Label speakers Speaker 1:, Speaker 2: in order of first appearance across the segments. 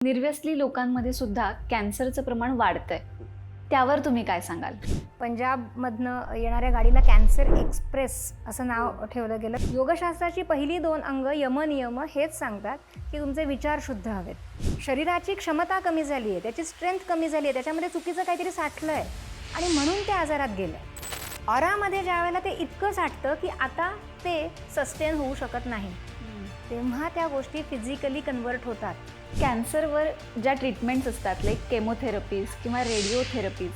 Speaker 1: निर्व्यसनी लोकांमध्ये सुद्धा कॅन्सरचं प्रमाण वाढतंय. त्यावर तुम्ही काय सांगाल?
Speaker 2: पंजाबमधनं येणाऱ्या गाडीला कॅन्सर एक्सप्रेस असं नाव ठेवलं गेलं. योगशास्त्राची पहिली 2 अंग यमनियम हेच सांगतात की तुमचे विचार शुद्ध हवेत. शरीराची क्षमता कमी झाली आहे, त्याची स्ट्रेंथ कमी झाली आहे, त्याच्यामध्ये चुकीचं काहीतरी साठलं आहे आणि म्हणून ते आजारात गेलं. ऑरामध्ये ज्या वेळेला ते इतकं साठतं की आता ते सस्टेन होऊ शकत नाही, तेव्हा त्या गोष्टी फिजिकली कन्वर्ट होतात.
Speaker 1: कॅन्सरवर ज्या ट्रीटमेंट्स असतात लाईक केमोथेरपीज किंवा रेडिओथेरपीज,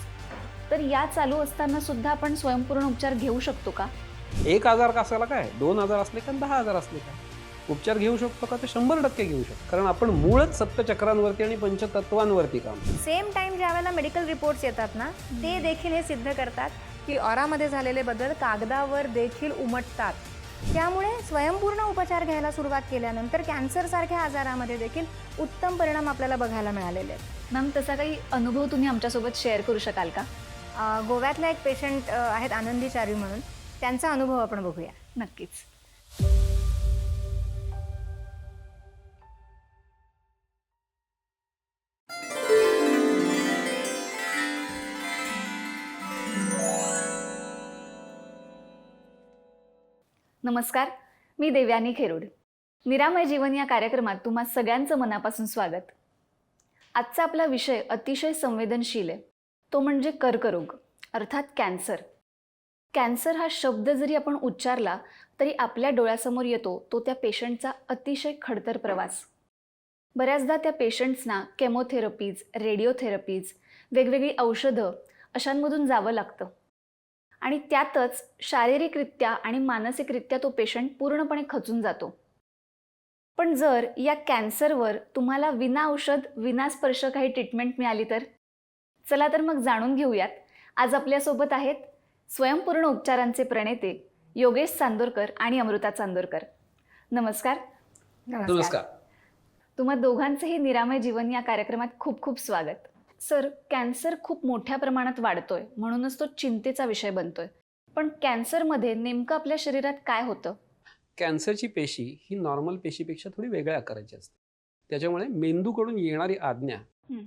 Speaker 1: तर या चालू असताना सुद्धा आपण स्वयंपूर्ण उपचार घेऊ शकतो का?
Speaker 3: एक आजार कसाला काय, 2 आजार असले का 10 आजार असले का उपचार घेऊ शकतो का? ते 100% घेऊ शकतो. कारण आपण मूळच सप्तचक्रांवरती आणि पंचतत्वांवरती काम.
Speaker 2: सेम टाइम ज्या वेळेला मेडिकल रिपोर्ट्स येतात ना, ते देखील हे सिद्ध करतात की ऑरामध्ये झालेले बदल कागदावर देखील उमटतात. त्यामुळे स्वयंपूर्ण उपचार घ्यायला सुरुवात केल्यानंतर कॅन्सरसारख्या आजारामध्ये देखील उत्तम परिणाम आपल्याला बघायला मिळालेले आहेत.
Speaker 1: मॅम, तसा काही अनुभव तुम्ही आमच्यासोबत शेअर करू शकाल का?
Speaker 2: गोव्यातला एक पेशंट आहेत आनंदी चारी म्हणून, त्यांचा अनुभव आपण बघूया.
Speaker 1: नक्कीच. नमस्कार, मी देवयानी खेरोड. निरामय जीवन या कार्यक्रमात तुम्हा सगळ्यांचं मनापासून स्वागत. आजचा आपला विषय अतिशय संवेदनशील आहे, तो म्हणजे कर्करोग अर्थात कॅन्सर. कॅन्सर हा शब्द जरी आपण उच्चारला तरी आपल्या डोळ्यासमोर येतो तो त्या पेशंटचा अतिशय खडतर प्रवास. बऱ्याचदा त्या पेशंट्सना केमोथेरपीज, रेडिओथेरपीज, वेगवेगळी औषधं अशांमधून जावं लागतं आणि त्यातच शारीरिकरित्या आणि मानसिकरित्या तो पेशंट पूर्णपणे खचून जातो. पण जर या कॅन्सरवर तुम्हाला विना औषध विना स्पर्श काही ट्रीटमेंट मिळाली तर चला तर मग जाणून घेऊयात. आज आपल्यासोबत आहेत स्वयंपूर्ण उपचारांचे प्रणेते योगेश चांदोरकर आणि अमृता चांदोरकर. नमस्कार.
Speaker 3: नमस्कार.
Speaker 1: तुम्हा दोघांचंही निरामय जीवन या कार्यक्रमात खूप खूप स्वागत. सर, कॅन्सर खूप मोठ्या प्रमाणात वाढतोय, म्हणूनच तो चिंतेचा विषय बनतोय. पण कॅन्सरमध्ये नेमकं आपल्या शरीरात काय होतं?
Speaker 3: कॅन्सरची पेशी ही नॉर्मल पेशीपेक्षा थोडी वेगळ्या आकाराची असते. त्याच्यामुळे मेंदूकडून येणारी आज्ञा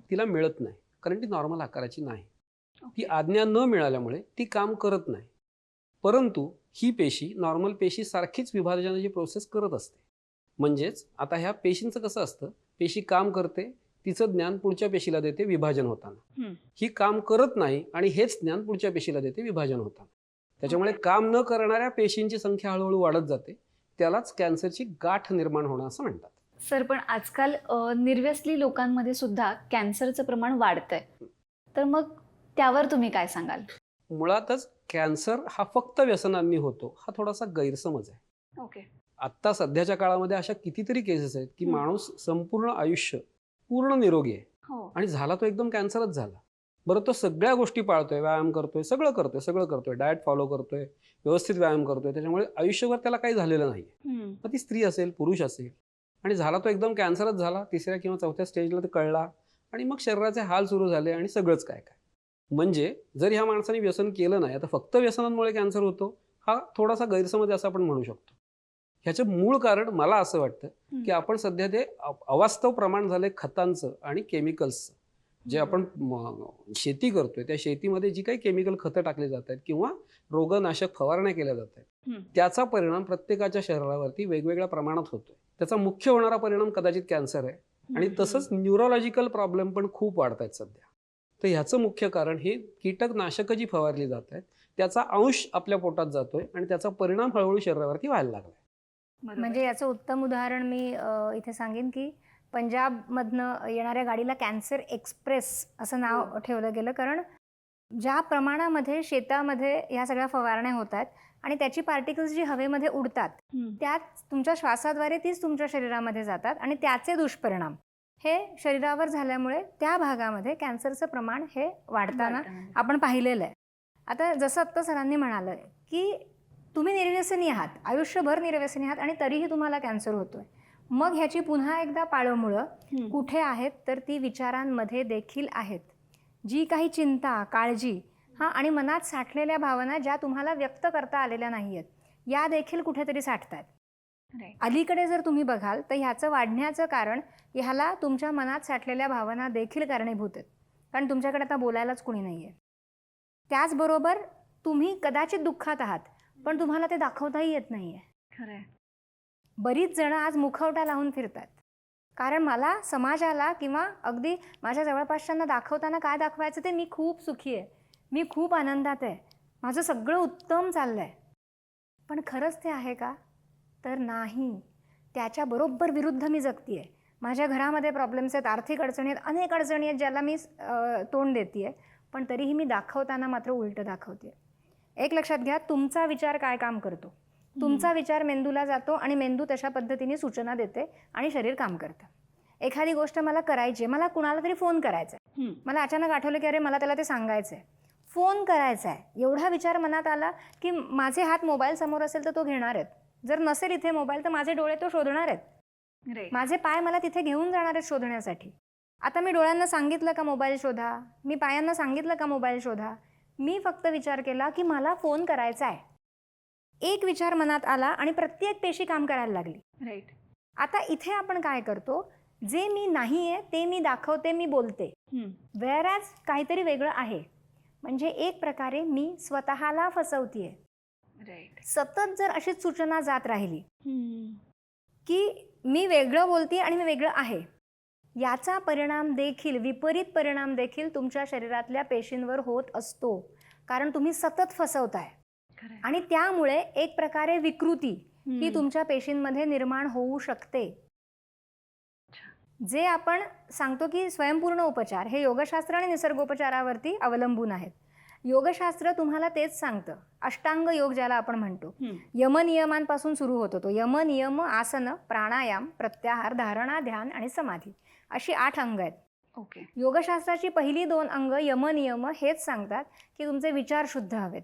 Speaker 3: तिला मिळत नाही, कारण ती नॉर्मल आकाराची नाही. ती आज्ञा न मिळाल्यामुळे ती काम करत नाही. परंतु ही पेशी नॉर्मल पेशीसारखीच विभाजनाची प्रोसेस करत असते. म्हणजेच आता ह्या पेशींचं कसं असतं, पेशी काम करते, तिचं ज्ञान पुढच्या पेशीला देते विभाजन होताना. ही काम करत नाही आणि हेच ज्ञान पुढच्या पेशीला देते विभाजन होताना. त्याच्यामुळे काम न करणाऱ्या पेशींची संख्या हळूहळू वाढत जाते. त्यालाच कॅन्सरची गाठ निर्माण होणं असं म्हणतात.
Speaker 1: सर, पण आजकाल निर्व्यसनी लोकांमध्ये सुद्धा कॅन्सरचं प्रमाण वाढतंय, तर मग त्यावर तुम्ही काय सांगाल?
Speaker 3: मुळातच कॅन्सर हा फक्त व्यसनांनी होतो हा थोडासा गैरसमज आहे.
Speaker 1: ओके.
Speaker 3: आत्ता सध्याच्या काळामध्ये अशा कितीतरी केसेस आहेत की माणूस संपूर्ण आयुष्य पूर्ण निरोगी आहे आणि झाला तो एकदम कॅन्सरच झाला. बरं, तो सगळ्या गोष्टी पाळतोय, व्यायाम करतोय, सगळं करतोय, डाएट फॉलो करतोय, व्यवस्थित व्यायाम करतोय, त्याच्यामुळे आयुष्यभर त्याला काही झालेलं नाही. मग ती स्त्री असेल, पुरुष असेल, आणि झाला तो एकदम कॅन्सरच झाला, 3ऱ्या किंवा 4थ्या स्टेजला ते कळला आणि मग शरीराचे हाल सुरू झाले आणि सगळंच काय काय. म्हणजे जर ह्या माणसाने व्यसन केलं नाही, आता फक्त व्यसनांमुळे कॅन्सर होतो हा थोडासा गैरसमज असं आपण म्हणू शकतो. ह्याचं मूळ कारण मला असं वाटतं की आपण सध्या ते अवास्तव प्रमाण झाले खतांचं आणि केमिकल्सचं. जे आपण शेती करतोय त्या शेतीमध्ये जी काही केमिकल खतं टाकली जात आहेत किंवा रोगनाशक फवारण्या केल्या जात आहेत, त्याचा परिणाम प्रत्येकाच्या शरीरावरती वेगवेगळ्या प्रमाणात होतोय. त्याचा मुख्य होणारा परिणाम कदाचित कॅन्सर आहे आणि तसंच न्यूरोलॉजिकल प्रॉब्लेम पण खूप वाढत आहेत सध्या. तर ह्याचं मुख्य कारण हे कीटकनाशकं जी फवारली जात आहेत त्याचा अंश आपल्या पोटात जातोय आणि त्याचा परिणाम हळूहळू शरीरावरती व्हायला लागलाय.
Speaker 2: म्हणजे याचं उत्तम उदाहरण मी इथे सांगेन की पंजाबमधनं येणाऱ्या गाडीला कॅन्सर एक्सप्रेस असं नाव ठेवलं गेलं, कारण ज्या प्रमाणामध्ये शेतामध्ये ह्या सगळ्या फवारण्या होतात आणि त्याची पार्टिकल्स जी हवेमध्ये उडतात त्यात तुमच्या श्वासाद्वारे तीच तुमच्या शरीरामध्ये जातात आणि त्याचे दुष्परिणाम हे शरीरावर झाल्यामुळे त्या भागामध्ये कॅन्सरचं प्रमाण हे वाढताना आपण पाहिलेलं आहे. आता जसं आत्ता सरांनी म्हणालं की तुम्ही निर्व्यसनी आहात, आयुष्यभर निर्व्यसनी आहात आणि तरीही तुम्हाला कॅन्सर होतोय. मग ह्याची पुन्हा एकदा पाळंमुळं कुठे आहेत तर ती विचारांमध्ये देखील आहेत. जी काही चिंता, काळजी आणि मनात साठलेल्या भावना ज्या तुम्हाला व्यक्त करता आलेल्या नाही आहेत, या देखील कुठेतरी साठतात. अलीकडे जर तुम्ही बघाल तर ह्याचं वाढण्याचं कारण ह्याला तुमच्या मनात साठलेल्या भावना देखील कारणीभूत आहेत, कारण तुमच्याकडे आता बोलायलाच कुणी नाही आहे. त्याचबरोबर तुम्ही कदाचित दुःखात आहात, पण तुम्हाला ते दाखवताही येत नाही आहे.
Speaker 1: खरंय.
Speaker 2: बरीच जणं आज मुखवटा लावून फिरतात, कारण मला समाजाला किंवा अगदी माझ्या जवळपासच्यांना दाखवताना काय दाखवायचं ते मी खूप सुखी आहे, मी खूप आनंदात आहे, माझं सगळं उत्तम चाललं आहे. पण खरंच ते आहे का? तर नाही. त्याच्या बरोबर विरुद्ध मी जगते आहे. माझ्या घरामध्ये प्रॉब्लेम्स आहेत, आर्थिक अडचणी आहेत, अनेक अडचणी आहेत ज्याला मी तोंड देते आहे, पण तरीही मी दाखवताना मात्र उलटं दाखवते. एक लक्षात घ्या, तुमचा विचार काय काम करतो. तुमचा विचार मेंदूला जातो आणि मेंदू तशा पद्धतीने सूचना देते आणि शरीर काम करतं. एखादी गोष्ट मला करायची आहे, मला कुणाला तरी फोन करायचा आहे, मला अचानक आठवलं की अरे मला त्याला ते सांगायचं आहे, फोन करायचा आहे, एवढा विचार मनात आला की माझे हात मोबाईल समोर असेल तर तो घेणार आहेत, जर नसेल इथे मोबाईल तर माझे डोळे तो शोधणार आहेत, माझे पाय मला तिथे घेऊन जाणार आहेत शोधण्यासाठी. आता मी डोळ्यांना सांगितलं का मोबाईल शोधा, मी पायांना सांगितलं का मोबाईल शोधा, मी फक्त विचार केला की मला फोन करायचा आहे. एक विचार मनात आला आणि प्रत्येक पेशी काम करायला लागली.
Speaker 1: राईट.
Speaker 2: आता इथे आपण काय करतो, जे मी नाही आहे ते मी दाखवते, मी बोलते, व्हेअरॅज काहीतरी वेगळं आहे. म्हणजे एक प्रकारे मी स्वतःला फसवतीये.
Speaker 1: राईट.
Speaker 2: सतत जर अशीच सूचना जात राहिली की मी वेगळं बोलते आणि मी वेगळं आहे, याचा परिणाम देखील, विपरीत परिणाम देखील तुमच्या शरीरातल्या पेशींवर होत असतो, कारण तुम्ही सतत फसवताय. आणि त्यामुळे एक प्रकारे विकृती ही तुमच्या पेशींमध्ये निर्माण होऊ शकते. जे आपण सांगतो की स्वयंपूर्ण उपचार हे योगशास्त्र आणि निसर्गोपचारावरती अवलंबून आहेत. योगशास्त्र तुम्हाला तेच सांगतं, अष्टांग योग ज्याला आपण म्हणतो, यमनियमांपासून सुरू होतो तो. यम, नियम, आसन, प्राणायाम, प्रत्याहार, धारणा, ध्यान आणि समाधी अशी 8 अंग आहेत.
Speaker 1: ओके.
Speaker 2: योगशास्त्राची पहिली 2 अंग यम, नियम हेच सांगतात की तुमचे विचार शुद्ध हवेत,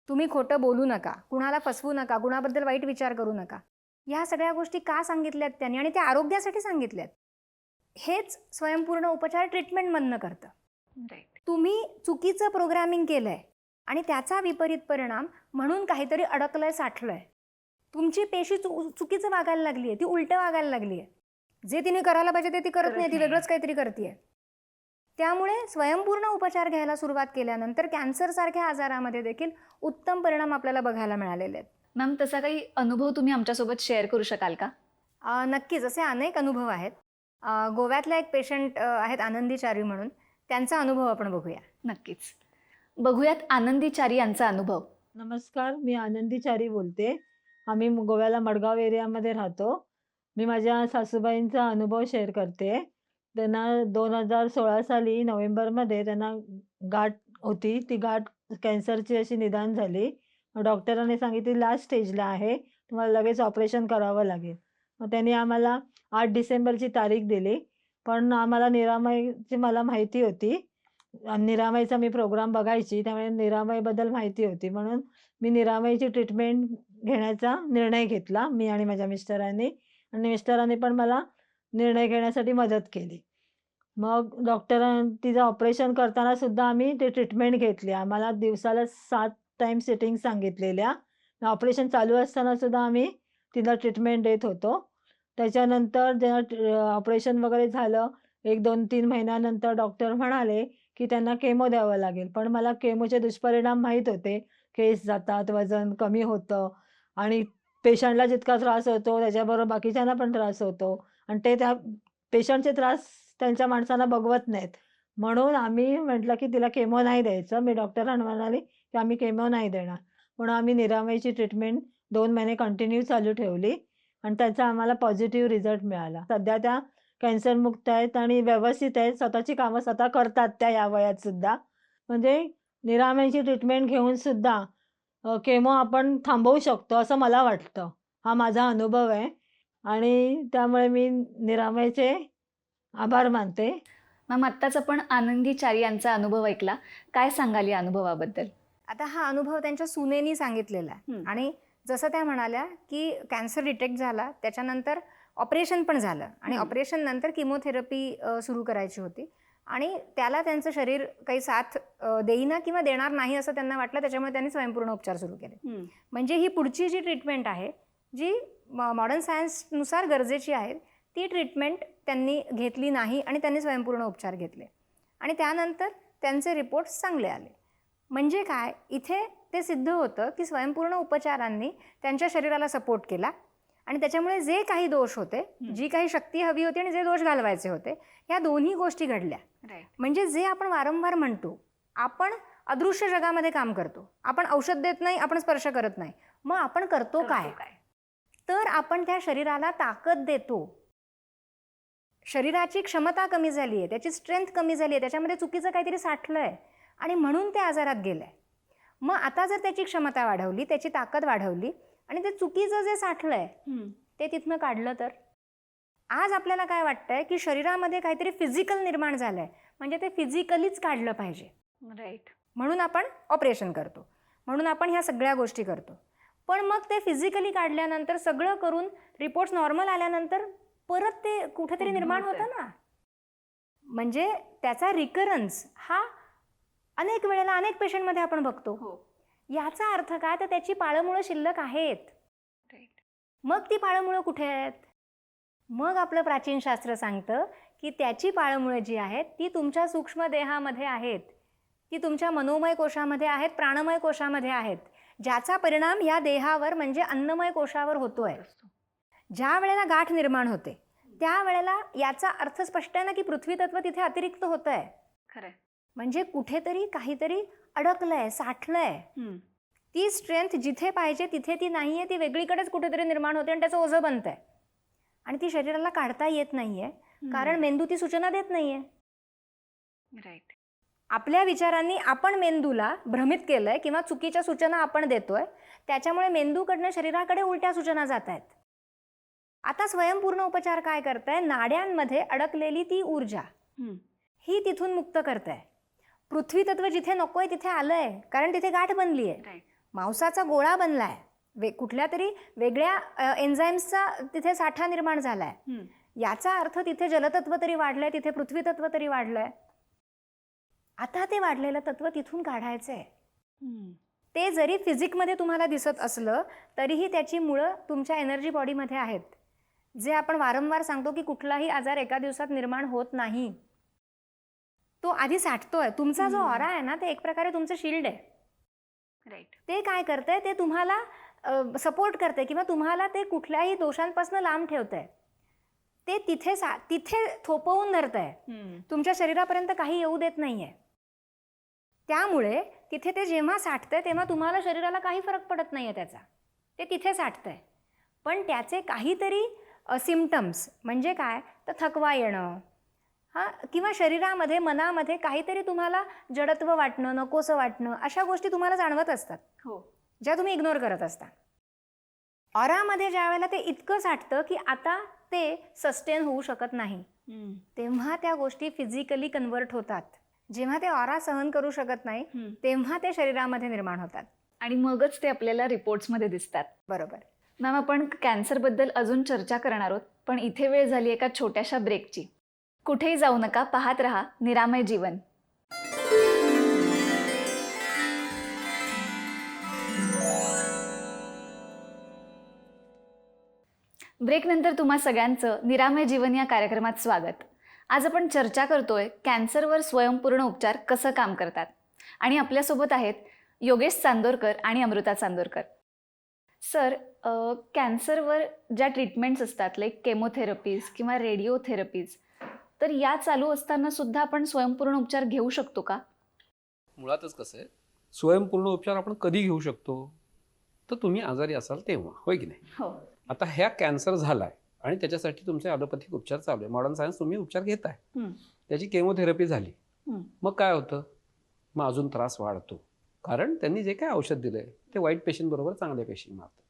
Speaker 2: तुम्ही खोटं बोलू नका, कुणाला फसवू नका, कुणाबद्दल वाईट विचार करू नका. ह्या सगळ्या गोष्टी का सांगितल्यात त्यांनी, आणि त्या आरोग्यासाठी सांगितल्यात. हेच स्वयंपूर्ण उपचार ट्रीटमेंटमधनं करतं.
Speaker 1: राईट.
Speaker 2: तुम्ही चुकीचं प्रोग्रॅमिंग केलं आहे आणि त्याचा विपरीत परिणाम म्हणून काहीतरी अडकलंय, साठलंय, तुमची पेशी चुकीचं वागायला लागली आहे, ती उलटं वागायला लागली आहे, जे तिने करायला पाहिजे ते ती करत नाही, ती वेगळंच काहीतरी करते. त्यामुळे स्वयंपूर्ण उपचार घ्यायला सुरुवात केल्यानंतर कॅन्सरसारख्या आजारामध्ये देखील उत्तम परिणाम आपल्याला बघायला मिळालेले आहेत.
Speaker 1: मॅम, तसा काही अनुभव तुम्ही आमच्यासोबत शेअर करू शकाल का?
Speaker 2: नक्कीच, असे अनेक अनुभव आहेत. गोव्यातल्या एक पेशंट आहेत आनंदी चारी म्हणून, त्यांचा अनुभव आपण बघूया.
Speaker 1: नक्कीच बघूयात आनंदी चारी यांचा अनुभव.
Speaker 4: नमस्कार, मी आनंदी चारी बोलते. आम्ही गोव्याला मडगाव एरियामध्ये राहतो. मी माझ्या सासूबाईंचा अनुभव शेअर करते. त्यांना 2016 साली नोव्हेंबरमध्ये त्यांना गाठ होती. ती गाठ कॅन्सरची अशी निदान झाली. डॉक्टरांनी सांगितली लास्ट स्टेजला आहे, तुम्हाला लगेच ऑपरेशन करावं लागेल. मग त्यांनी आम्हाला 8 डिसेंबरची तारीख दिली. पण आम्हाला निरामयची मला माहिती होती, निरामयचा मी प्रोग्राम बघायची, त्यामुळे निरामयबद्दल माहिती होती, म्हणून मी निरामयची ट्रीटमेंट घेण्याचा निर्णय घेतला, मी आणि माझ्या मिस्टरांनी. आणि मिस्टरांनी पण मला निर्णय घेण्यासाठी मदत केली. मग तिचं ऑपरेशन करताना सुद्धा आम्ही ते ट्रीटमेंट घेतली. आम्हाला दिवसाला 7 टाईम सिटिंग सांगितलेल्या. ऑपरेशन चालू असताना सुद्धा आम्ही तिला ट्रीटमेंट देत होतो. त्याच्यानंतर जेव्हा ऑपरेशन वगैरे झालं, 1-2-3 महिन्यानंतर डॉक्टर म्हणाले की त्यांना केमो द्यावं लागेल. पण मला केमोचे दुष्परिणाम माहीत होते. केस जातात, वजन कमी होतं आणि पेशंटला जितका त्रास होतो त्याच्याबरोबर बाकीच्यांना पण त्रास होतो आणि ते त्या पेशंटचे त्रास त्यांच्या माणसांना बघवत नाहीत. म्हणून आम्ही म्हटलं की तिला केमो नाही द्यायचं. मी डॉक्टरांना म्हणाले की आम्ही केमो नाही देणार. म्हणून आम्ही निरामयची ट्रीटमेंट 2 महिने कंटिन्यू चालू ठेवली आणि त्याचा आम्हाला पॉझिटिव्ह रिझल्ट मिळाला. सध्या त्या कॅन्सरमुक्त आहेत आणि व्यवस्थित आहेत, स्वतःची कामं स्वतः करतात त्या या वयात सुद्धा. म्हणजे निरामयची ट्रीटमेंट घेऊन सुद्धा केमो आपण थांबवू शकतो असं मला वाटतं. हा माझा अनुभव आहे आणि त्यामुळे मी निरामयचे आभार मानते.
Speaker 1: मॅम, आत्ताच आपण आनंदी चारी यांचा अनुभव ऐकला, काय सांगाल या अनुभवाबद्दल?
Speaker 2: आता हा अनुभव त्यांच्या सुनेनी सांगितलेला आहे आणि जसं त्या म्हणाल्या की कॅन्सर डिटेक्ट झाला, त्याच्यानंतर ऑपरेशन पण झालं आणि ऑपरेशन नंतर किमोथेरपी सुरू करायची होती आणि त्याला त्यांचं शरीर काही साथ देईना किंवा देणार नाही असं त्यांना वाटलं, त्याच्यामुळे त्यांनी स्वयंपूर्ण उपचार सुरू केले. म्हणजे ही पुढची जी ट्रीटमेंट आहे, जी मॉडर्न सायन्सनुसार गरजेची आहेत ती ट्रीटमेंट त्यांनी घेतली नाही आणि त्यांनी स्वयंपूर्ण उपचार घेतले आणि त्यानंतर त्यांचे रिपोर्ट्स चांगले आले. म्हणजे काय, इथे ते सिद्ध होतं की स्वयंपूर्ण उपचारांनी त्यांच्या शरीराला सपोर्ट केला आणि त्याच्यामुळे जे काही दोष होते, जी काही शक्ती हवी होती आणि जे दोष घालवायचे होते, ह्या दोन्ही गोष्टी घडल्या. म्हणजे जे आपण वारंवार म्हणतो, आपण अदृश्य जगामध्ये काम करतो, आपण औषध देत नाही, आपण स्पर्श करत नाही, मग आपण करतो काय? तर आपण त्या शरीराला ताकद देतो. शरीराची क्षमता कमी झाली आहे, त्याची स्ट्रेंथ कमी झाली आहे, त्याच्यामध्ये चुकीचं काहीतरी साठलं आहे आणि म्हणून ते आजारात गेलं आहे. मग आता जर त्याची क्षमता वाढवली, त्याची ताकद वाढवली आणि ते चुकीचं जे साठलं आहे ते तिथनं काढलं तर आज आपल्याला काय वाटतंय की शरीरामध्ये काहीतरी फिजिकल निर्माण झालं आहे, म्हणजे ते फिजिकलीच काढलं पाहिजे.
Speaker 1: राईट.
Speaker 2: म्हणून आपण ऑपरेशन करतो, म्हणून आपण ह्या सगळ्या गोष्टी करतो. पण मग ते फिजिकली काढल्यानंतर सगळं करून रिपोर्ट्स नॉर्मल आल्यानंतर परत ते कुठेतरी निर्माण होतं ना. म्हणजे त्याचा रिकरन्स हा अनेक वेळेला अनेक पेशंटमध्ये आपण बघतो. याचा अर्थ काय, तर त्याची पाळंमुळं शिल्लक आहेत. मग ती पाळंमुळं कुठे आहेत? मग आपलं प्राचीन शास्त्र सांगतं की त्याची पाळंमुळं जी आहेत ती तुमच्या सूक्ष्म देहामध्ये आहेत, ती तुमच्या मनोमय कोशामध्ये आहेत, प्राणमय कोशामध्ये आहेत, ज्याचा परिणाम या देहावर म्हणजे अन्नमय कोशावर होतोय. ज्या वेळेला गाठ निर्माण होते त्यावेळेला याचा अर्थ स्पष्ट आहे ना की पृथ्वी तत्व तिथे अतिरिक्त होत आहे.
Speaker 1: खरंय.
Speaker 2: म्हणजे कुठेतरी काहीतरी अडकलंय, साठलंय. ती स्ट्रेंथ जिथे पाहिजे तिथे ती नाहीये, ती वेगळीकडेच कुठेतरी निर्माण होते आणि त्याचं ओझं बनतंय आणि ती शरीराला काढता येत नाहीये कारण मेंदू ती सूचना देत नाहीये.
Speaker 1: राईट.
Speaker 2: आपल्या विचारांनी आपण मेंदूला भ्रमित केलंय किंवा चुकीच्या सूचना आपण देतोय, त्याच्यामुळे मेंदूकडनं शरीराकडे उलट्या सूचना जात आहेत. आता स्वयंपूर्ण उपचार काय करताय, नाड्यांमध्ये अडकलेली ती ऊर्जा ही तिथून मुक्त करताय. पृथ्वी तत्व जिथे नकोय तिथे आलंय कारण तिथे गाठ बनली आहे, मांसाचा गोळा बनलाय, कुठल्या तरी वेगळ्या एन्झाईम्सचा तिथे साठा निर्माण झालाय. याचा अर्थ तिथे जलतत्व तरी वाढलंय, तिथे पृथ्वी तत्व तरी वाढलंय. आता ते वाढलेलं तत्व तिथून काढायचंय. ते जरी फिजिकमध्ये तुम्हाला दिसत असलं तरीही त्याची मुळं तुमच्या एनर्जी बॉडीमध्ये आहेत. जे आपण वारंवार सांगतो की कुठलाही आजार एका दिवसात निर्माण होत नाही, तो आधी साठतोय. तुमचा जो ऑरा आहे ना, ते एक प्रकारे तुमचं शिल्ड आहे.
Speaker 1: राईट.
Speaker 2: ते काय करतंय, ते तुम्हाला सपोर्ट करते किंवा तुम्हाला ते कुठल्याही दोषांपासून लांब ठेवतंय. ते तिथे थोपवून धरतंय, तुमच्या शरीरापर्यंत काही येऊ देत नाहीये. त्यामुळे तिथे ते जेव्हा साठतंय तेव्हा तुम्हाला शरीराला काही फरक पडत नाहीये त्याचा, ते तिथे साठतंय. पण त्याचे काहीतरी सिम्पटम्स म्हणजे काय, तर थकवा येणं किंवा शरीरामध्ये मनामध्ये काहीतरी तुम्हाला जडत्व वाटणं, नकोसं वाटणं, अशा गोष्टी तुम्हाला जाणवत असतात, ज्या तुम्ही इग्नोर करत असता. ऑरामध्ये ज्या वेळेला ते इतकं साठतं की आता ते सस्टेन होऊ शकत नाही, तेव्हा त्या गोष्टी फिजिकली कन्वर्ट होतात. जेव्हा ते ऑरा सहन करू शकत नाही तेव्हा ते शरीरामध्ये निर्माण होतात
Speaker 1: आणि मगच ते आपल्याला रिपोर्ट्समध्ये दिसतात.
Speaker 2: बरोबर.
Speaker 1: मॅम, आपण कॅन्सरबद्दल अजून चर्चा करणार आहोत, पण इथे वेळ झाली एका छोट्याशा ब्रेकची. कुठेही जाऊ नका, पाहत रहा निरामय जीवन. ब्रेकनंतर तुम्हा सगळ्यांचं निरामय जीवन या कार्यक्रमात स्वागत. आज आपण चर्चा करतोय कॅन्सरवर स्वयंपूर्ण उपचार कसं काम करतात आणि आपल्यासोबत आहेत योगेश चांदोरकर आणि अमृता चांदोरकर. सर, कॅन्सरवर ज्या ट्रीटमेंट्स असतात लाईक केमोथेरपीज किंवा रेडिओथेरपीज, तर या चालू असताना सुद्धा आपण स्वयंपूर्ण उपचार घेऊ शकतो का?
Speaker 3: मुळातच कसं आहे, स्वयंपूर्ण उपचार आपण कधी घेऊ शकतो, तर तुम्ही आजारी असाल तेव्हा, होय की नाही?
Speaker 1: हो.
Speaker 3: आता ह्या कॅन्सर झालाय आणि त्याच्यासाठी तुमचे ॲलोपॅथिक उपचार चालू आहे, मॉडर्न सायन्स तुम्ही उपचार घेताय, त्याची केमोथेरपी झाली, मग काय होतं, मग अजून त्रास वाढतो. कारण त्यांनी जे काय औषध दिलंय ते वाईट पेशंट बरोबर चांगले पेशंट मारतात.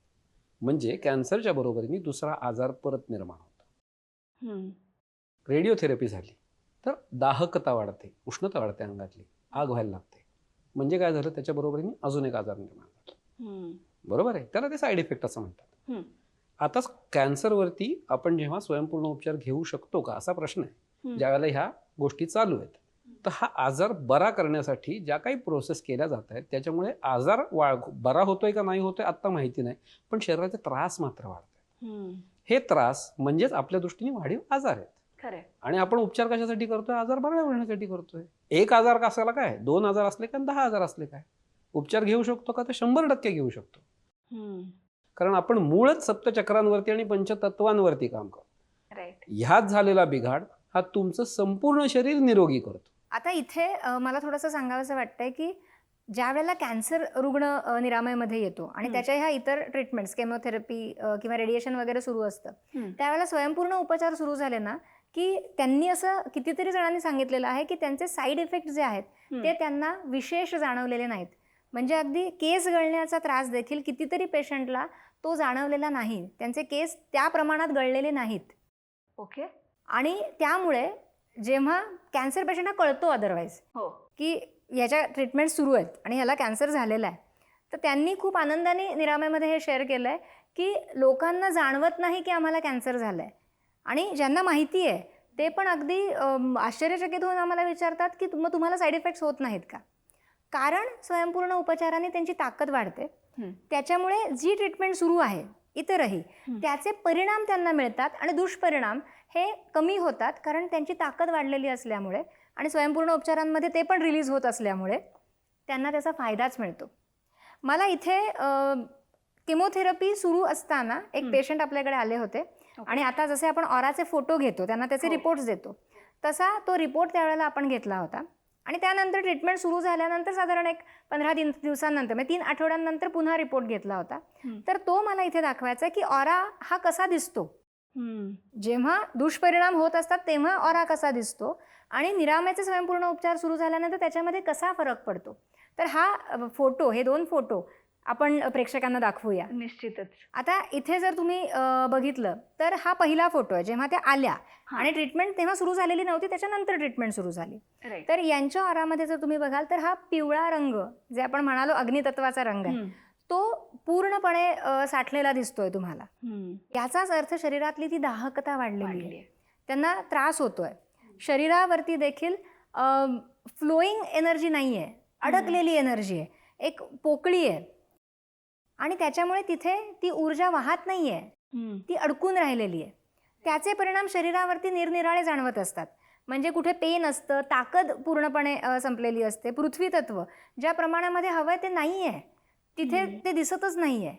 Speaker 3: म्हणजे कॅन्सरच्या बरोबरीने दुसरा आजार परत निर्माण होतो. रेडिओथेरपी झाली तर दाहकता वाढते, उष्णता वाढते, अंगातली आग व्हायला लागते. म्हणजे काय झालं, त्याच्या बरोबरीने अजून एक आजार निर्माण झाला. बरोबर आहे, त्याला ते साईड इफेक्ट असं म्हणतात. आता कॅन्सरवरती आपण जेव्हा स्वयंपूर्ण उपचार घेऊ शकतो का असा प्रश्न आहे. ज्या वेळेला ह्या गोष्टी चालू आहेत तर हा आजार बरा करण्यासाठी ज्या काही प्रोसेस केल्या जात आहेत त्याच्यामुळे आजार बरा होतोय का नाही होतोय आत्ता माहिती नाही, पण शरीराचे त्रास मात्र वाढतात. हे त्रास म्हणजेच आपल्या दृष्टीने वाढीव आजार आहेत.
Speaker 1: खरंय.
Speaker 3: आणि आपण उपचार कशासाठी करतोय? आजार बरा होण्यासाठी करतोय. एक आजार कसाला काय, 2 आजार असले काय, 10 आजार असले काय, उपचार घेऊ शकतो का? तर 100% घेऊ शकतो. कारण आपण मूळच सप्तचक्रांवरती आणि पंचतत्वांवरती काम करतो.
Speaker 1: राईट.
Speaker 3: ह्यात झालेला बिघाड हा तुमचं संपूर्ण शरीर निरोगी करतो.
Speaker 2: आता इथे मला थोडंसं सांगावंसं वाटतंय की ज्या वेळेला कॅन्सर रुग्ण निरामयमध्ये येतो आणि त्याच्या ह्या इतर ट्रीटमेंट्स, केमोथेरपी किंवा रेडिएशन वगैरे सुरू असतं, त्यावेळेला स्वयंपूर्ण उपचार सुरू झाले ना की त्यांनी असं कितीतरी जणांनी सांगितलेलं आहे की त्यांचे साईड इफेक्ट जे आहेत ते त्यांना विशेष जाणवलेले नाहीत. म्हणजे अगदी केस गळण्याचा त्रास देखील कितीतरी पेशंटला तो जाणवलेला नाही. त्यांचे केस त्या प्रमाणात गळलेले नाहीत.
Speaker 1: ओके.
Speaker 2: आणि त्यामुळे जेव्हा कॅन्सर पेशंटला कळतो अदरवाईज
Speaker 1: हो.
Speaker 2: की याच्या ट्रीटमेंट सुरू आहेत आणि ह्याला कॅन्सर झालेला आहे, तर त्यांनी खूप आनंदाने निरामयमध्ये हे शेअर केलं आहे की लोकांना जाणवत नाही की आम्हाला कॅन्सर झालं आहे. आणि ज्यांना माहिती आहे ते पण अगदी आश्चर्यचकित होऊन आम्हाला विचारतात की मग तुम्हाला साईड इफेक्ट्स होत नाहीत का? कारण स्वयंपूर्ण उपचाराने त्यांची ताकद वाढते. त्याच्यामुळे जी ट्रीटमेंट सुरू आहे इतरही त्याचे परिणाम त्यांना मिळतात आणि दुष्परिणाम हे कमी होतात, कारण त्यांची ताकद वाढलेली असल्यामुळे आणि स्वयंपूर्ण उपचारांमध्ये ते पण रिलीज होत असल्यामुळे त्यांना त्याचा फायदाच मिळतो. मला इथे केमोथेरपी सुरू असताना एक पेशंट आपल्याकडे आले होते आणि आता जसे आपण ऑराचे फोटो घेतो, त्यांना त्याचे रिपोर्ट्स देतो, तसा तो रिपोर्ट त्यावेळेला आपण घेतला होता. आणि त्यानंतर ट्रीटमेंट सुरू झाल्यानंतर साधारण एक 15 दिवसांनंतर, म्हणजे 3 आठवड्यांनंतर पुन्हा रिपोर्ट घेतला होता. तर तो मला इथे दाखवायचा की ऑरा हा कसा दिसतो. जेव्हा दुष्परिणाम होत असतात तेव्हा ऑरा कसा दिसतो आणि निरामयाचे स्वयंपूर्ण उपचार सुरू झाल्यानंतर त्याच्यामध्ये कसा फरक पडतो. तर हा फोटो, हे 2 फोटो आपण प्रेक्षकांना दाखवूया.
Speaker 1: निश्चितच.
Speaker 2: आता इथे जर तुम्ही बघितलं तर हा पहिला फोटो आहे जेव्हा त्या आल्या आणि ट्रीटमेंट तेव्हा सुरू झालेली नव्हती, त्याच्यानंतर ट्रीटमेंट सुरू झाली.
Speaker 1: राईट.
Speaker 2: तर यांच्या ऑरामध्ये जर तुम्ही बघाल तर हा पिवळा रंग, जे आपण म्हणालो अग्नितत्वाचा रंग आहे, तो पूर्णपणे साठलेला दिसतोय तुम्हाला. याचाच अर्थ शरीरातली ती दाहकता वाढलेली आहे, त्यांना त्रास होतोय. शरीरावरती देखील फ्लोईंग एनर्जी नाही आहे, अडकलेली एनर्जी आहे, एक पोकळी आहे आणि त्याच्यामुळे तिथे ती ऊर्जा वाहत नाही आहे, ती अडकून राहिलेली आहे. त्याचे परिणाम शरीरावरती निरनिराळे जाणवत असतात. म्हणजे कुठे पेन असतं, ताकद पूर्णपणे संपलेली असते, पृथ्वी तत्व ज्या प्रमाणामध्ये हवं आहे ते नाही आहे, तिथे ते दिसतच नाही आहे.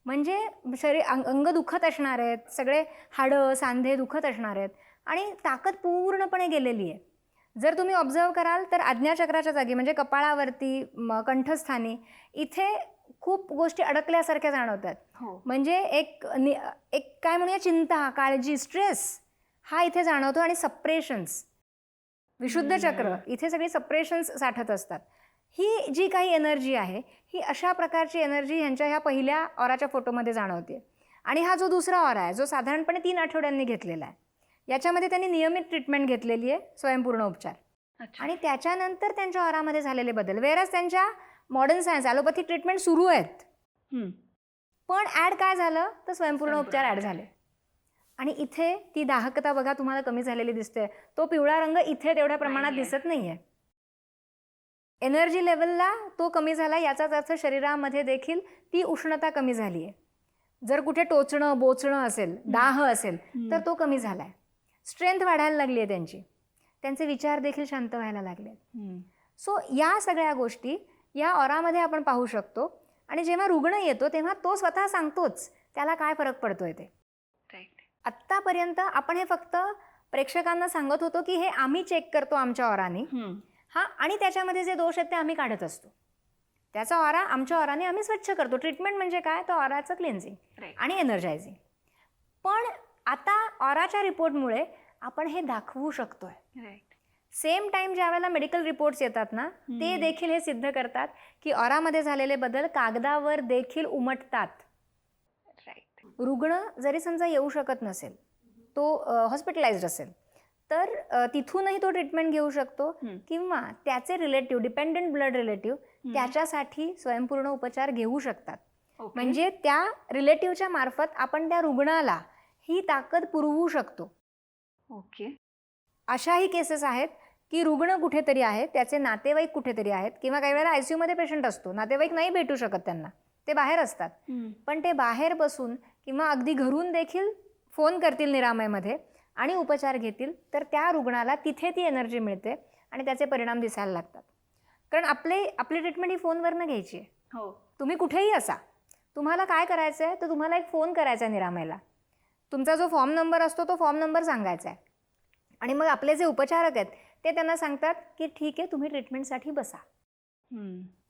Speaker 2: म्हणजे अंग दुखत असणार आहेत, सगळे हाडं सांधे दुखत असणार आहेत आणि ताकद पूर्णपणे गेलेली आहे. जर तुम्ही ऑब्झर्व कराल तर आज्ञाचक्राच्या जागी म्हणजे कपाळावरती, कंठस्थानी इथे खूप गोष्टी अडकल्यासारख्या जाणवतात. म्हणजे एक काय म्हणूया, चिंता, काळजी, स्ट्रेस हा इथे जाणवतो. आणि सप्रेशन्स, विशुद्ध चक्र, इथे सगळी सप्रेशन्स साठत असतात. ही जी काही एनर्जी आहे ही अशा प्रकारची एनर्जी ह्यांच्या ह्या पहिल्या ऑराच्या फोटोमध्ये जाणवते. आणि हा जो दुसरा ऑरा आहे जो साधारणपणे 3 आठवड्यांनी घेतलेला आहे, याच्यामध्ये त्यांनी नियमित ट्रीटमेंट घेतलेली आहे, स्वयंपूर्ण उपचार. आणि त्याच्यानंतर त्यांच्या ऑरामध्ये झालेले बदल, वेरच त्यांच्या मॉडर्न सायन्स ॲलोपॅथिक ट्रीटमेंट सुरू आहेत, पण ॲड काय झालं तर स्वयंपूर्ण उपचार ॲड झाले. आणि इथे ती दाहकता बघा तुम्हाला कमी झालेली दिसते. तो पिवळा रंग इथे तेवढ्या प्रमाणात दिसत नाही आहे. एनर्जी लेवलला तो कमी झाला, याचाच अर्थ शरीरामध्ये देखील ती उष्णता कमी झाली आहे. जर कुठे टोचणं बोचणं असेल, दाह असेल तर तो कमी झाला आहे. स्ट्रेंथ वाढायला लागली आहे त्यांची, त्यांचे विचार देखील शांत व्हायला लागले. सो या सगळ्या गोष्टी या ऑरामध्ये आपण पाहू शकतो. आणि जेव्हा रुग्ण येतो तेव्हा तो स्वतः सांगतोच त्याला काय फरक पडतोय ते. आत्तापर्यंत आपण हे फक्त प्रेक्षकांना सांगत होतो की हे आम्ही चेक करतो आमच्या ऑराने, हा, आणि त्याच्यामध्ये जे दोष आहेत ते आम्ही काढत असतो. त्याचा ऑरा आमच्या ऑराने आम्ही स्वच्छ करतो. ट्रीटमेंट म्हणजे काय, तर ऑराचं क्लिन्झिंग आणि एनर्जायझिंग. पण आता ऑराच्या रिपोर्टमुळे आपण हे दाखवू शकतोय. सेम टाइम ज्या वेळेला मेडिकल रिपोर्ट्स येतात ना, ते देखील हे सिद्ध करतात की ऑरामध्ये झालेले बदल कागदावर देखील उमटतात. रुग्ण जरी समजा येऊ शकत नसेल, तो हॉस्पिटलाइज्ड असेल, तर तिथूनही तो ट्रीटमेंट घेऊ शकतो. किंवा त्याचे रिलेटिव्ह, डिपेंडंट ब्लड रिलेटिव्ह त्याच्यासाठी स्वयंपूर्ण उपचार घेऊ शकतात. म्हणजे त्या रिलेटिव्हच्या मार्फत आपण त्या रुग्णाला ही ताकद पुरवू शकतो. अशाही केसेस आहेत की रुग्ण कुठेतरी आहे, त्याचे नातेवाईक कुठेतरी आहेत, किंवा काही वेळेला ICU मध्ये पेशंट असतो, नातेवाईक नाही भेटू शकत त्यांना, ते बाहेर असतात, पण ते बाहेर बसून किंवा अगदी घरून देखील फोन करतील निरामयमध्ये आणि उपचार घेतील, तर त्या रुग्णाला तिथे ती एनर्जी मिळते आणि त्याचे परिणाम दिसायला लागतात. कारण आपली ट्रीटमेंट ही फोनवरनं घ्यायची आहे.
Speaker 1: हो.
Speaker 2: तुम्ही कुठेही असा, तुम्हाला काय करायचं आहे तर तुम्हाला एक फोन करायचा आहे निरामयला. तुमचा जो फॉर्म नंबर असतो तो फॉर्म नंबर सांगायचा आहे आणि मग आपले जे उपचारक आहेत ते त्यांना सांगतात की ठीक आहे, तुम्ही ट्रीटमेंटसाठी बसा.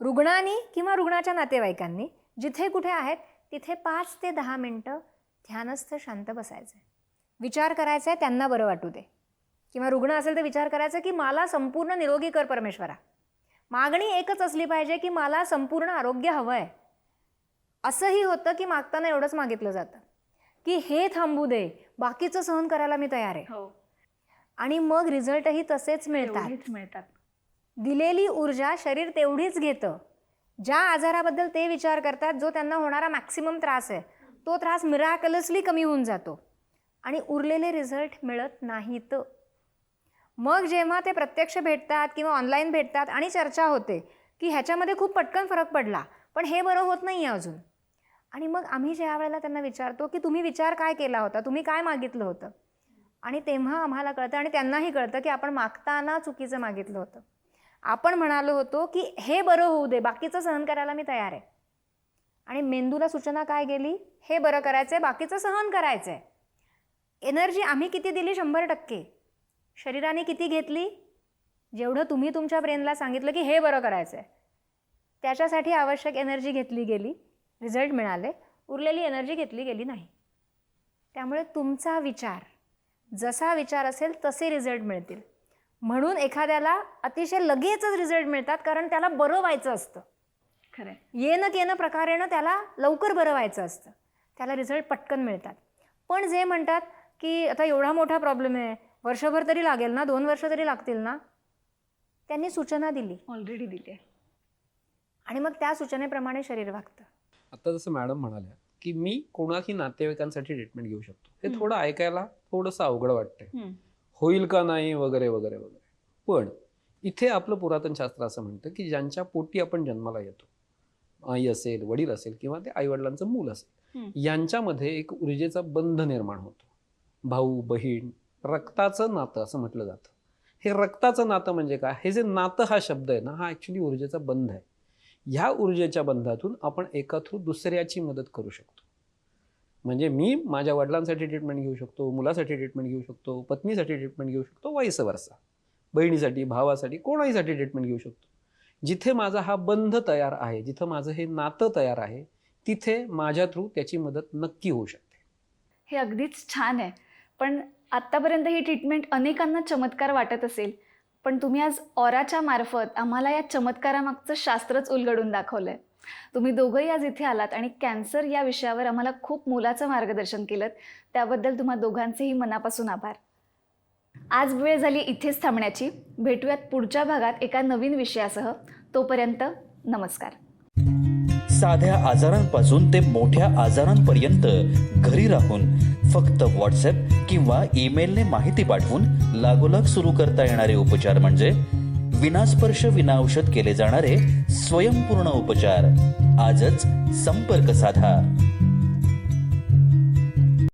Speaker 2: रुग्णांनी किंवा रुग्णाच्या नातेवाईकांनी जिथे कुठे आहेत तिथे 5 ते 10 मिनटं ध्यानस्थ शांत बसायचं आहे. विचार करायचा आहे त्यांना बरं वाटू दे, किंवा रुग्ण असेल तर विचार करायचा की मला संपूर्ण निरोगी कर परमेश्वरा. मागणी एकच असली पाहिजे की मला संपूर्ण आरोग्य हवं आहे. असंही होतं की मागताना एवढंच मागितलं जातं की हे थांबू दे, बाकीचं सहन करायला मी तयार आहे.
Speaker 1: हो.
Speaker 2: आणि मग रिझल्टही तसेच मिळतात.
Speaker 1: मिळतात.
Speaker 2: दिलेली ऊर्जा शरीर तेवढीच घेतं. ज्या आजाराबद्दल ते विचार करतात, जो त्यांना होणारा मॅक्सिमम त्रास आहे, तो त्रास मिराकलसली कमी होऊन जातो आणि उरलेले रिझल्ट मिळत नाहीत. मग जेव्हा ते प्रत्यक्ष भेटतात किंवा ऑनलाईन भेटतात आणि चर्चा होते की ह्याच्यामध्ये खूप पटकन फरक पडला, पण हे बरं होत नाही आहे अजून. आणि मग आम्ही ज्या वेळेला त्यांना विचारतो की तुम्ही विचार काय केला होता, तुम्ही काय मागितलं होतं, आणि तेव्हा आम्हाला कळतं आणि त्यांनाही कळतं की आपण मागताना चुकीचं मागितलं होतं. आपण म्हणालो होतो की हे बरं होऊ दे, बाकीचं सहन करायला मी तयार आहे. आणि मेंदूला सूचना काय गेली, हे बरं करायचं आहे, बाकीचं सहन करायचं आहे. एनर्जी आम्ही किती दिली? 100%. शरीराने किती घेतली? जेवढं तुम्ही तुमच्या ब्रेनला सांगितलं की हे बरं करायचं आहे, त्याच्यासाठी आवश्यक एनर्जी घेतली गेली, रिझल्ट मिळाले. उरलेली एनर्जी घेतली गेली नाही. त्यामुळे तुमचा विचार, जसा विचार असेल तसे रिझल्ट मिळतील. म्हणून एखाद्याला अतिशय लगेचच रिझल्ट मिळतात, कारण त्याला बरं व्हायचं असतं.
Speaker 1: खरं.
Speaker 2: येणं प्रकारेनं त्याला लवकर बरं व्हायचं असतं, त्याला रिझल्ट पटकन मिळतात. पण जे म्हणतात की आता एवढा मोठा प्रॉब्लेम आहे, वर्षभर तरी लागेल ना, 2 वर्ष तरी लागतील ना, त्यांनी सूचना दिली
Speaker 1: ऑलरेडी दिली आहे
Speaker 2: आणि मग त्या सूचनेप्रमाणे शरीर वागतं.
Speaker 3: आता जसं मॅडम म्हणाल्या की मी कोणाही नातेवाईकांसाठी ट्रीटमेंट घेऊ शकतो, हे थोडं ऐकायला थोडंसं अवघड वाटतंय, होईल का नाही वगैरे वगैरे वगैरे. पण इथे आपलं पुरातन शास्त्र असं म्हणतं की ज्यांच्या पोटी आपण जन्माला येतो, आई असेल, वडील असेल किंवा ते आईवडिलांचं मूल असेल, यांच्यामध्ये एक ऊर्जेचा बंध निर्माण होतो. भाऊ बहीण, रक्ताचं नातं असं म्हटलं जातं. हे रक्ताचं नातं म्हणजे काय? हे जे नातं हा शब्द आहे ना, हा ॲक्च्युली ऊर्जेचा बंध आहे. ह्या ऊर्जेच्या बंधातून आपण एका थ्रू दुसऱ्याची मदत करू शकतो. म्हणजे मी माझ्या वडिलांसाठी ट्रीटमेंट घेऊ शकतो, मुलासाठी ट्रीटमेंट घेऊ शकतो, पत्नीसाठी ट्रीटमेंट घेऊ शकतो, वाईस वर्सा, बहिणीसाठी, भावासाठी, कोणाहीसाठी ट्रीटमेंट घेऊ शकतो. जिथे माझा हा बंध तयार आहे, जिथं माझं हे नातं तयार आहे, तिथे माझ्या थ्रू त्याची मदत नक्की होऊ शकते.
Speaker 1: हे अगदीच छान आहे. पण आत्तापर्यंत ही ट्रीटमेंट अनेकांना चमत्कार वाटत असेल, पण तुम्ही आज ऑराच्या मार्फत आम्हाला या चमत्कारामागचं शास्त्रच उलगडून दाखवलं आहे. तुम्ही दोघंही आज इथे आलात आणि कॅन्सर या विषयावर आम्हाला खूप मोलाचं मार्गदर्शन केलं. त्याबद्दल तुम्हा दोघांचेही मनापासून आभार. आज वेळ झाली इथेच थांबण्याची. भेटूयात पुढच्या भागात एका नवीन विषयासह. तोपर्यंत नमस्कार.
Speaker 5: साध्या आजारांपासून ते मोठ्या आजारांपर्यंत घरी राहून फक्त व्हॉट्सॲप किंवा ईमेलने माहिती पाठवून लागोलाग सुरू करता येणारे उपचार म्हणजे विनास्पर्श विनाऔषध केले जाणारे स्वयंपूर्ण उपचार. आजच संपर्क साधा.